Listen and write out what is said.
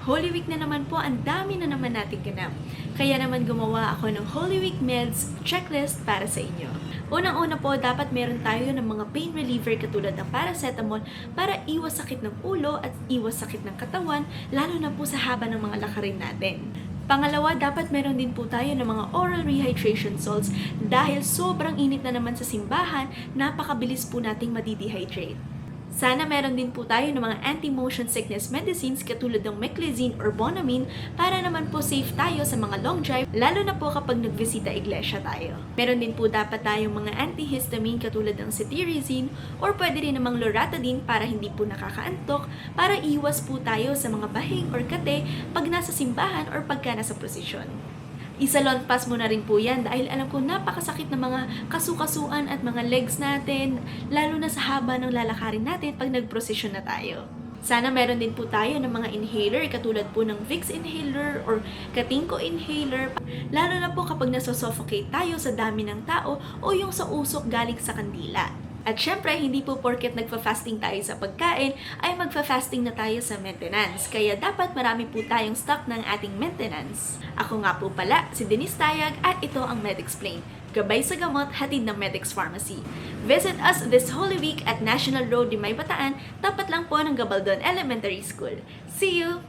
Holy Week na naman po, ang dami na naman nating ganap. Kaya naman gumawa ako ng Holy Week Meds checklist para sa inyo. Unang-una po, dapat meron tayo ng mga pain reliever katulad ng paracetamol para iwas sakit ng ulo at iwas sakit ng katawan, lalo na po sa haba ng mga lakarin natin. Pangalawa, dapat meron din po tayo ng mga oral rehydration salts dahil sobrang init na naman sa simbahan, napakabilis po nating madidehydrate. Sana meron din po tayo ng mga anti-motion sickness medicines katulad ng Meclizine or Bonamine para naman po safe tayo sa mga long drive, lalo na po kapag nagbisita iglesia tayo. Meron din po dapat tayong mga antihistamine katulad ng cetirizine or pwede rin namang loratadine para hindi po nakakaantok, para iwas po tayo sa mga bahing or kate pag nasa simbahan or pagka nasa prosesyon. Isalonpas mo na rin po yan dahil alam ko napakasakit ng mga kasukasuan at mga legs natin, lalo na sa haba ng lalakarin natin pag nagprosesyon na tayo. Sana meron din po tayo ng mga inhaler katulad po ng Vicks inhaler or Katingko inhaler, lalo na po kapag nasusuffocate tayo sa dami ng tao o yung sa usok galing sa kandila. At syempre, hindi po porket nagfa-fasting tayo sa pagkain ay magfa-fasting na tayo sa maintenance. Kaya dapat marami po tayong stock ng ating maintenance. Ako nga po pala, si Denise Tayag at ito ang MedExplain. Gabay sa gamot, hatid ng Medix Pharmacy. Visit us this Holy Week at National Road, Limay Bataan, tapat lang po ng Gabaldon Elementary School. See you!